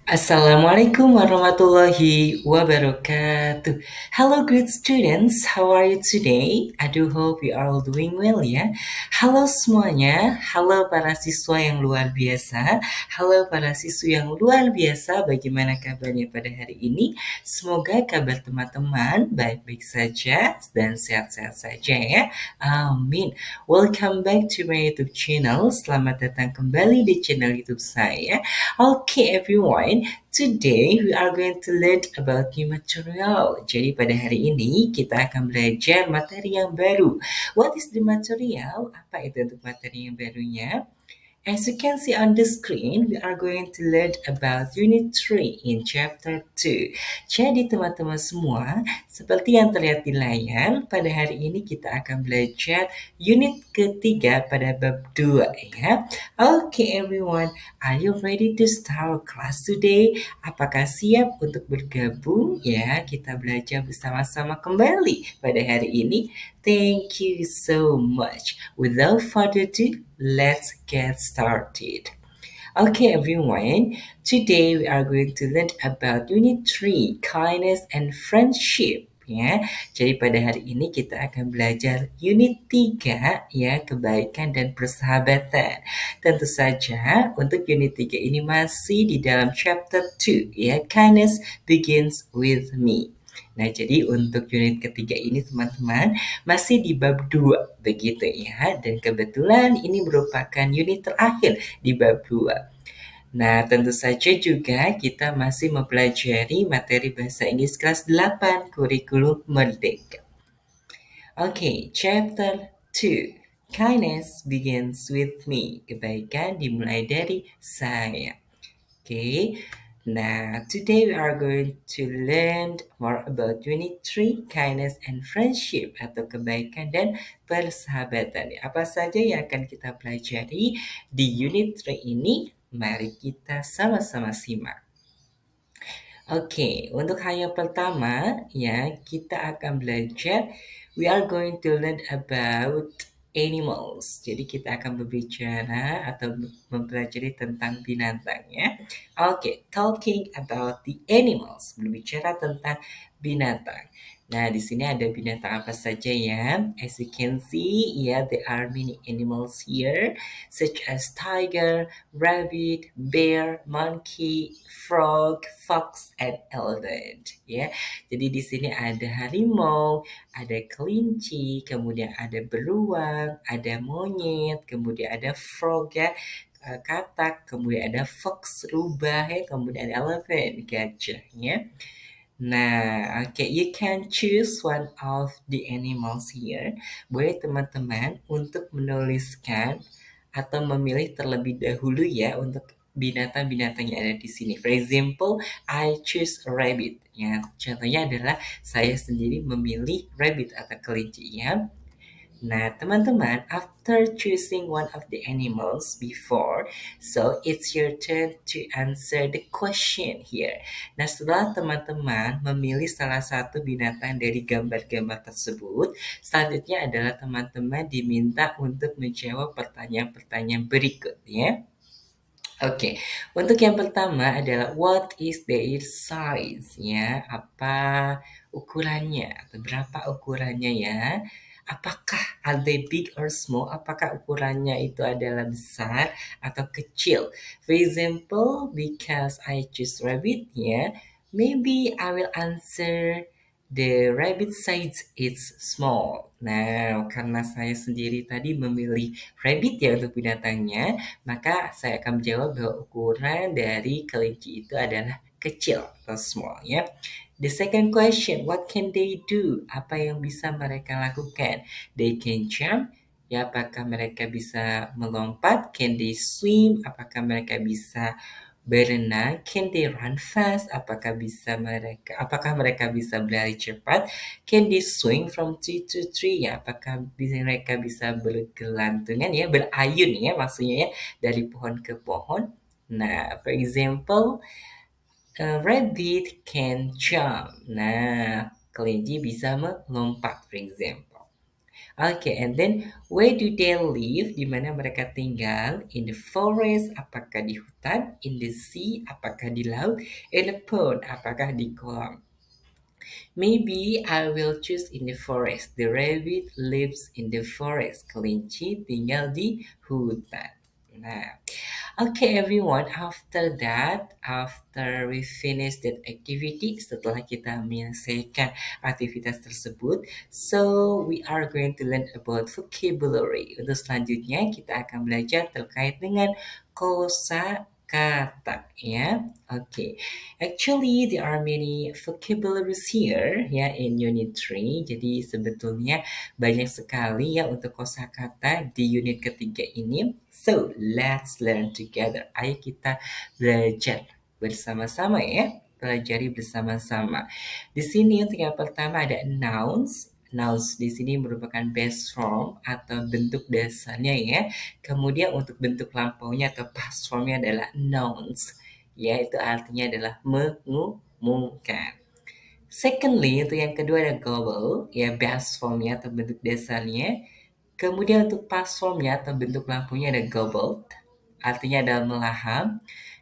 Assalamualaikum warahmatullahi wabarakatuh. Hello great students, how are you today? I do hope you are all doing well ya. Halo semuanya, halo para siswa yang luar biasa, halo para siswi yang luar biasa. Bagaimana kabarnya pada hari ini? Semoga kabar teman-teman baik-baik saja dan sehat-sehat saja ya. Amin. Welcome back to my YouTube channel. Selamat datang kembali di channel YouTube saya. Okay everyone, today we are going to learn about new material. Jadi pada hari ini kita akan belajar materi yang baru. What is the material? Apa itu untuk materi yang barunya? As you can see on the screen, we are going to learn about Unit 3 in Chapter 2. Jadi teman-teman semua, seperti yang terlihat di layar, pada hari ini kita akan belajar unit ketiga pada bab 2 ya. Okay everyone, are you ready to start class today? Apakah siap untuk bergabung? Ya, kita belajar bersama-sama kembali pada hari ini. Thank you so much. Without further ado, let's get started. Okay, everyone. Today we are going to learn about Unit 3, Kindness and Friendship. Ya, jadi pada hari ini kita akan belajar unit 3 ya, kebaikan dan persahabatan. Tentu saja untuk unit 3 ini masih di dalam chapter 2 ya, Kindness begins with me. Nah, jadi untuk unit ketiga ini teman-teman masih di bab 2 begitu ya. Dan kebetulan ini merupakan unit terakhir di bab 2. Nah, tentu saja juga kita masih mempelajari materi bahasa Inggris kelas 8 kurikulum merdeka. Okay, chapter 2. Kindness begins with me. Kebaikan dimulai dari saya. Okay. Now, today we are going to learn more about Unit 3, Kindness and Friendship atau kebaikan dan persahabatan. Apa saja yang akan kita pelajari di Unit 3 ini? Mari kita sama-sama simak. Oke, untuk hal yang pertama ya, kita akan belajar we are going to learn about animals. Jadi kita akan berbicara atau mempelajari tentang binatang ya. Oke, talking about the animals, berbicara tentang binatang. Nah, di sini ada binatang apa saja ya? As you can see, yeah, there are many animals here, such as tiger, rabbit, bear, monkey, frog, fox, and elephant. Ya, jadi di sini ada harimau, ada kelinci, kemudian ada beruang, ada monyet, kemudian ada frog ya, katak, kemudian ada fox, rubah ya, kemudian ada elephant, gajah ya. Nah, oke, you can choose one of the animals here. Boleh teman-teman untuk menuliskan atau memilih terlebih dahulu ya untuk binatang-binatang yang ada di sini. For example, I choose a rabbit. Ya, contohnya adalah saya sendiri memilih rabbit atau kelinci ya. Nah, teman-teman, after choosing one of the animals before, so it's your turn to answer the question here. Nah, setelah teman-teman memilih salah satu binatang dari gambar-gambar tersebut, selanjutnya adalah teman-teman diminta untuk menjawab pertanyaan-pertanyaan berikut ya. Oke, untuk yang pertama adalah what is their size ya? Apa ukurannya atau berapa ukurannya ya? Apakah are they big or small? Apakah ukurannya itu adalah besar atau kecil? For example, because I choose rabbit ya, maybe I will answer the rabbit size is small. Nah, karena saya sendiri tadi memilih rabbit ya untuk binatangnya, maka saya akan menjawab bahwa ukuran dari kelinci itu adalah kecil atau small ya. The second question, what can they do? Apa yang bisa mereka lakukan? They can jump. Ya, apakah mereka bisa melompat? Can they swim? Apakah mereka bisa berenang? Can they run fast? Apakah mereka bisa berlari cepat? Can they swing from tree to tree? Ya, apakah mereka bisa bergelantungan ya, berayun ya maksudnya ya dari pohon ke pohon? Nah, for example, a rabbit can jump. Nah, kelinci bisa melompat, for example. Okay, and then where do they live? Di mana mereka tinggal? In the forest, apakah di hutan? In the sea, apakah di laut? In the pond, apakah di kolam? Maybe I will choose in the forest. The rabbit lives in the forest. Kelinci tinggal di hutan. Nah, okay everyone, after we finish that activity, setelah kita menyelesaikan aktivitas tersebut, so we are going to learn about vocabulary. Untuk selanjutnya kita akan belajar terkait dengan kosakata ya. Okay. Actually, there are many vocabularies here ya in Unit 3. Jadi sebetulnya banyak sekali ya untuk kosakata di unit ketiga ini. So, let's learn together. Ayo kita belajar bersama-sama ya. Pelajari bersama-sama. Di sini untuk yang pertama ada nouns. Nouns di sini merupakan base form atau bentuk dasarnya ya. Kemudian untuk bentuk lampaunya atau past formnya adalah nouns. Ya, itu artinya adalah mengumumkan. Secondly, untuk yang kedua ada gobble, ya base formnya atau bentuk dasarnya. Kemudian untuk past formnya atau bentuk lampunya ada gobbled, artinya adalah melahap.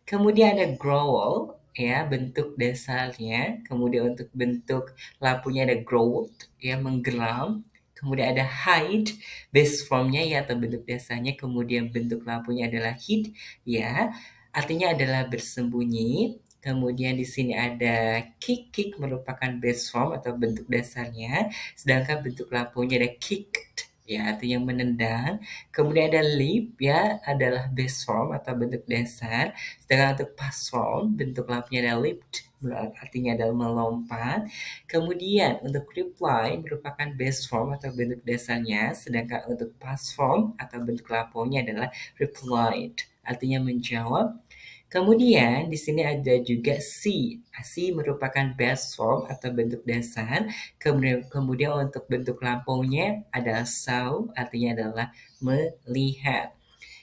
Kemudian ada growl, ya bentuk dasarnya. Kemudian untuk bentuk lampunya ada growled, ya menggeram. Kemudian ada hide, base formnya ya atau bentuk dasarnya. Kemudian bentuk lampunya adalah hid, ya artinya adalah bersembunyi. Kemudian di sini ada kick merupakan base form atau bentuk dasarnya, sedangkan bentuk lampunya ada kicked, ya artinya menendang. Kemudian ada leap ya adalah base form atau bentuk dasar, sedangkan untuk past form bentuk lampunya ada leaped, artinya adalah melompat. Kemudian untuk reply merupakan base form atau bentuk dasarnya, sedangkan untuk past form atau bentuk lampunya adalah replied, artinya menjawab. Kemudian di sini ada juga see. See merupakan base form atau bentuk dasar. Kemudian untuk bentuk lampunya adalah saw, artinya adalah melihat.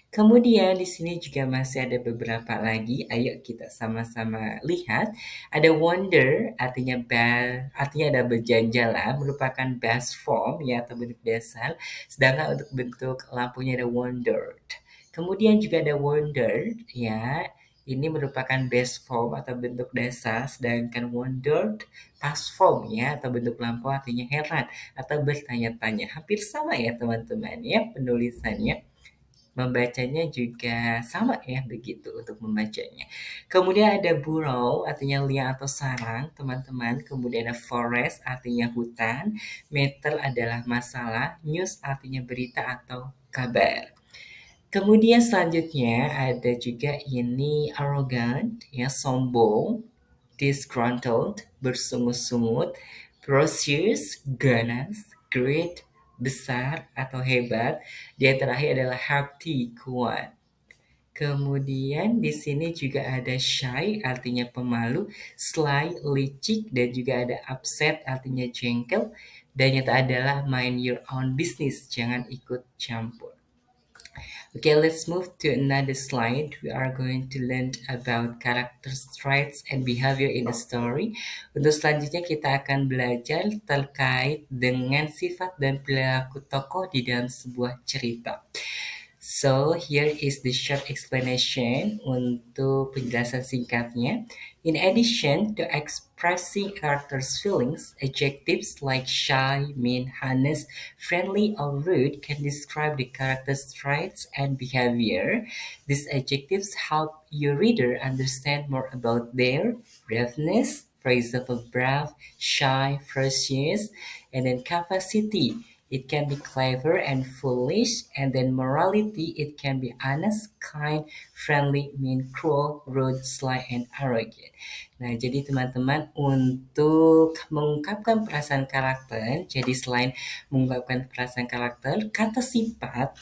Kemudian di sini juga masih ada beberapa lagi. Ayo kita sama-sama lihat. Ada wonder, artinya ada berjalan-jalan, merupakan base form ya atau bentuk dasar. Sedangkan untuk bentuk lampunya ada wondered. Kemudian juga ada wondered ya. Ini merupakan base form atau bentuk dasar, sedangkan wondered past form ya atau bentuk lampu artinya heran atau bertanya-tanya. Hampir sama ya teman-teman ya penulisannya. Membacanya juga sama ya begitu untuk membacanya. Kemudian ada burrow artinya liang atau sarang teman-teman. Kemudian ada forest artinya hutan. Matter adalah masalah. News artinya berita atau kabar. Kemudian selanjutnya ada juga ini arrogant ya sombong, disgruntled bersungut-sungut, precious ganas, great besar atau hebat. Yang terakhir adalah hefty kuat. Kemudian di sini juga ada shy artinya pemalu, sly licik dan juga ada upset artinya jengkel dan yang adalah mind your own business, jangan ikut campur. Okay, let's move to another slide. We are going to learn about character traits and behavior in a story. Untuk selanjutnya kita akan belajar terkait dengan sifat dan perilaku tokoh di dalam sebuah cerita. So, here is the short explanation untuk penjelasan singkatnya. In addition to expressing characters' feelings, adjectives like shy, mean, honest, friendly, or rude can describe the character's traits and behavior. These adjectives help your reader understand more about their braveness, for example, brave, shy, ferocious, and then capacity. It can be clever and foolish, and then morality, it can be honest, kind, friendly, mean, cruel, rude, sly, and arrogant. Nah, jadi teman-teman untuk mengungkapkan perasaan karakter, jadi selain mengungkapkan perasaan karakter, kata sifat,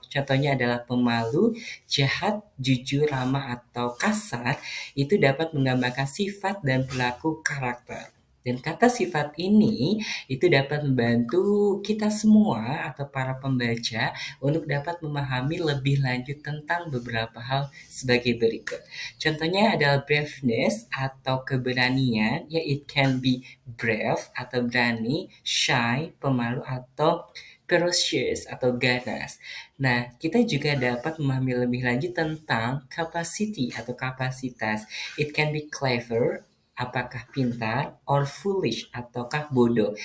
contohnya adalah pemalu, jahat, jujur, ramah, atau kasar, itu dapat menggambarkan sifat dan perilaku karakter. Dan kata sifat ini itu dapat membantu kita semua atau para pembaca untuk dapat memahami lebih lanjut tentang beberapa hal sebagai berikut. Contohnya adalah braveness atau keberanian, ya it can be brave atau berani, shy, pemalu atau ferocious atau ganas. Nah, kita juga dapat memahami lebih lanjut tentang capacity atau kapasitas. It can be clever, apakah pintar, or foolish, ataukah bodoh.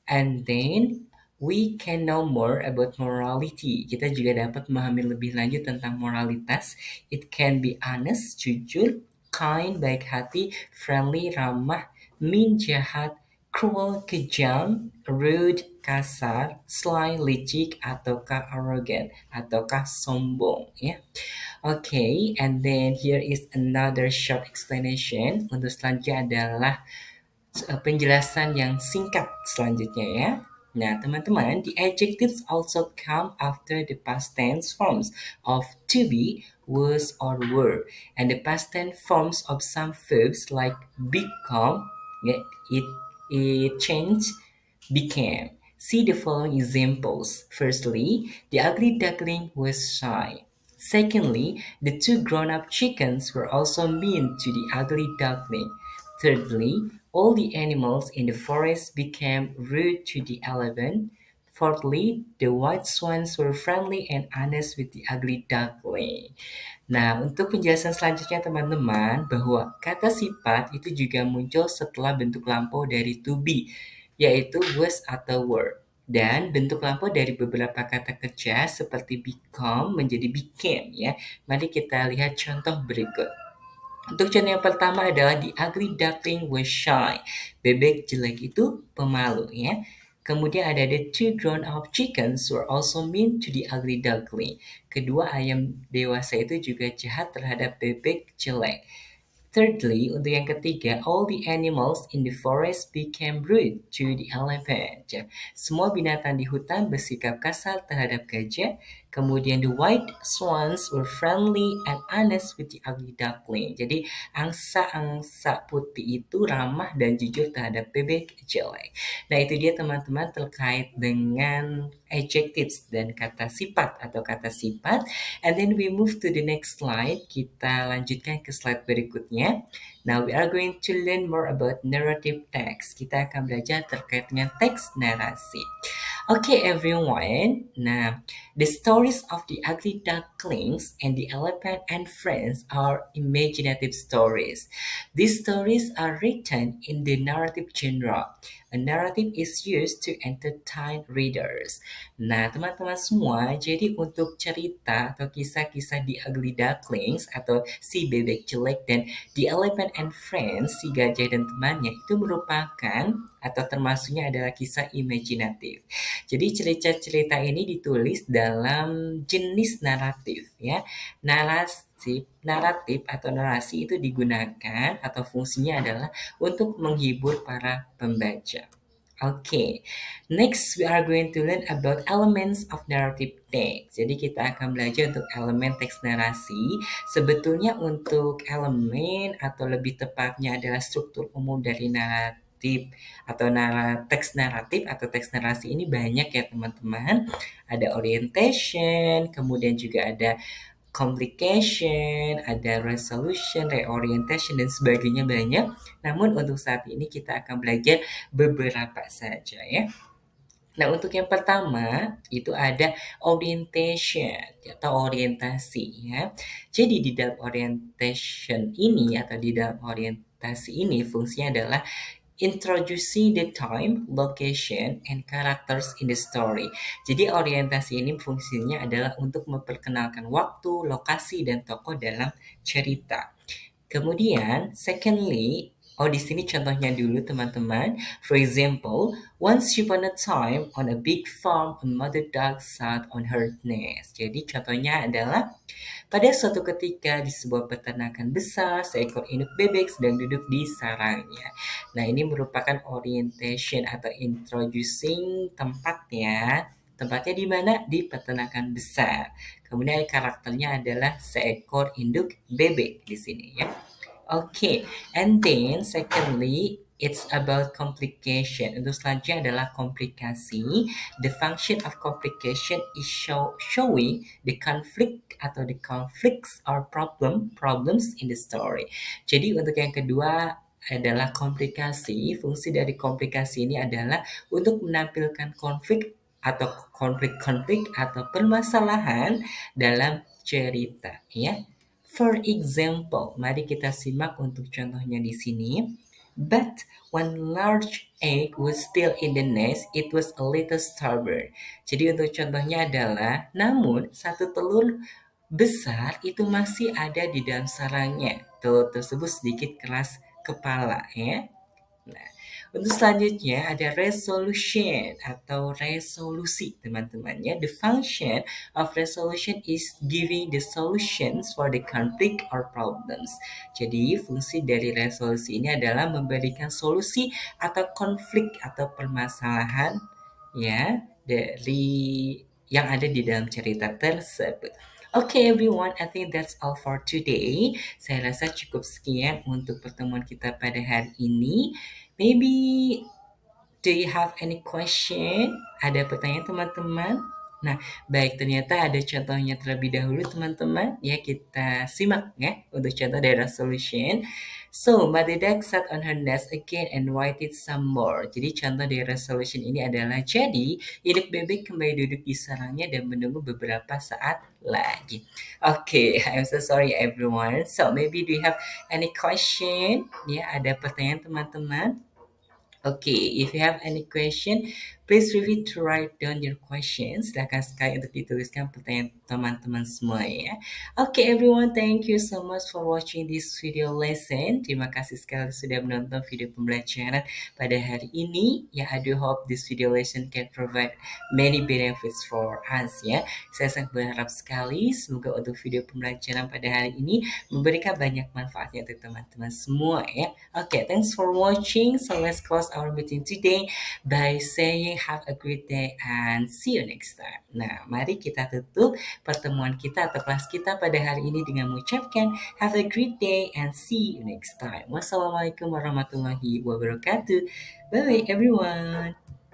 And then we can know more about morality. Kita juga dapat memahami lebih lanjut tentang moralitas. It can be honest, jujur, kind, baik hati, friendly, ramah, mean, jahat, cruel, kejam, rude, kasar, sly, licik, ataukah arrogant, ataukah sombong, ya. Okay, and then here is another short explanation. Untuk selanjutnya adalah penjelasan yang singkat selanjutnya ya. Nah, teman-teman, the adjectives also come after the past tense forms of to be, was, or were, and the past tense forms of some verbs like become, yeah, it changed, became. See the following examples. Firstly, the ugly duckling was shy. Secondly, the two grown-up chickens were also mean to the ugly duckling. Thirdly, all the animals in the forest became rude to the elephant. Fourthly, the white swans were friendly and honest with the ugly duckling. Nah, untuk penjelasan selanjutnya teman-teman, bahwa kata sifat itu juga muncul setelah bentuk lampau dari to be, yaitu was atau were. Dan bentuk lampau dari beberapa kata kerja seperti become menjadi became ya. Mari kita lihat contoh berikut. Untuk contoh yang pertama adalah the ugly duckling was shy. Bebek jelek itu pemalu ya. Kemudian ada the two grown-up chickens were also mean to the ugly duckling. Kedua ayam dewasa itu juga jahat terhadap bebek jelek. Thirdly, untuk yang ketiga, all the animals in the forest became rude to the elephant. Semua binatang di hutan bersikap kasar terhadap gajah. Kemudian the white swans were friendly and honest with the ugly duckling. Jadi angsa-angsa putih itu ramah dan jujur terhadap bebek jelek. Nah itu dia teman-teman terkait dengan adjectives dan kata sifat atau kata sifat. And then we move to the next slide. Kita lanjutkan ke slide berikutnya. Now we are going to learn more about narrative text. Kita akan belajar terkait dengan teks narasi. Okay, everyone. Now, the stories of the ugly ducklings and the elephant and friends are imaginative stories. These stories are written in the narrative genre. A narrative is used to entertain readers. Nah, teman-teman semua, jadi untuk cerita atau kisah-kisah di Ugly Ducklings atau si bebek jelek dan The Elephant and Friends, si gajah dan temannya itu merupakan atau termasuknya adalah kisah imajinatif. Jadi cerita-cerita ini ditulis dalam jenis naratif ya. Naratif atau narasi itu digunakan atau fungsinya adalah untuk menghibur para pembaca. Okay, next we are going to learn about elements of narrative text. Jadi kita akan belajar untuk elemen teks narasi. Sebetulnya untuk elemen atau lebih tepatnya adalah struktur umum dari naratif atau teks naratif atau teks narasi ini banyak ya teman-teman. Ada orientation, kemudian juga ada complication, ada resolution, reorientation, dan sebagainya banyak. Namun untuk saat ini kita akan belajar beberapa saja ya. Nah untuk yang pertama itu ada orientation atau orientasi ya. Jadi di dalam orientation ini atau di dalam orientasi ini fungsinya adalah introducing the time, location, and characters in the story. Jadi orientasi ini fungsinya adalah untuk memperkenalkan waktu, lokasi, dan tokoh dalam cerita. Kemudian, secondly, di sini contohnya dulu teman-teman. For example, once upon a time on a big farm, a mother duck sat on her nest. Jadi contohnya adalah pada suatu ketika di sebuah peternakan besar, seekor induk bebek sedang duduk di sarangnya. Nah, ini merupakan orientation atau introducing tempatnya. Tempatnya di mana? Di peternakan besar. Kemudian karakternya adalah seekor induk bebek di sini ya. Okay, and then secondly, it's about complication. Untuk selanjutnya adalah komplikasi. The function of complication is showing the conflict atau the conflicts or problems in the story. Jadi untuk yang kedua adalah komplikasi. Fungsi dari komplikasi ini adalah untuk menampilkan konflik atau konflik-konflik atau permasalahan dalam cerita ya. For example, mari kita simak untuk contohnya di sini. But one large egg was still in the nest, it was a little stubborn. Jadi untuk contohnya adalah, namun satu telur besar itu masih ada di dalam sarangnya. Telur tersebut sedikit keras kepala ya. Nah, untuk selanjutnya ada resolution atau resolusi teman-teman ya. The function of resolution is giving the solutions for the conflict or problems. Jadi fungsi dari resolusi ini adalah memberikan solusi atau konflik atau permasalahan ya dari yang ada di dalam cerita tersebut. Okay everyone, I think that's all for today. Saya rasa cukup sekian untuk pertemuan kita pada hari ini. Maybe do you have any question? Ada pertanyaan teman-teman? Nah, baik, ternyata ada contohnya terlebih dahulu teman-teman. Ya, kita simak ya untuk contoh dari resolution. So, Mother Duck sat on her nest again and waited some more. Jadi contoh dari resolution ini adalah, jadi induk bebek kembali duduk di sarangnya dan menunggu beberapa saat lagi. Okay, I'm so sorry everyone. So, maybe do you have any question? Ya, ada pertanyaan teman-teman? Okay, if you have any question, please feel free to write down your questions. Silakan sekali untuk dituliskan pertanyaan teman-teman semua ya. Okay, everyone, thank you so much for watching this video lesson. Terima kasih sekali sudah menonton video pembelajaran pada hari ini. Ya, I do hope this video lesson can provide many benefits for us ya. Saya sangat berharap sekali semoga untuk video pembelajaran pada hari ini memberikan banyak manfaatnya untuk teman-teman semua ya. Okay, thanks for watching. So let's close our meeting today by saying have a great day and see you next time. Nah, mari kita tutup pertemuan kita atau kelas kita pada hari ini dengan mengucapkan have a great day and see you next time. Wassalamualaikum warahmatullahi wabarakatuh. Bye bye everyone.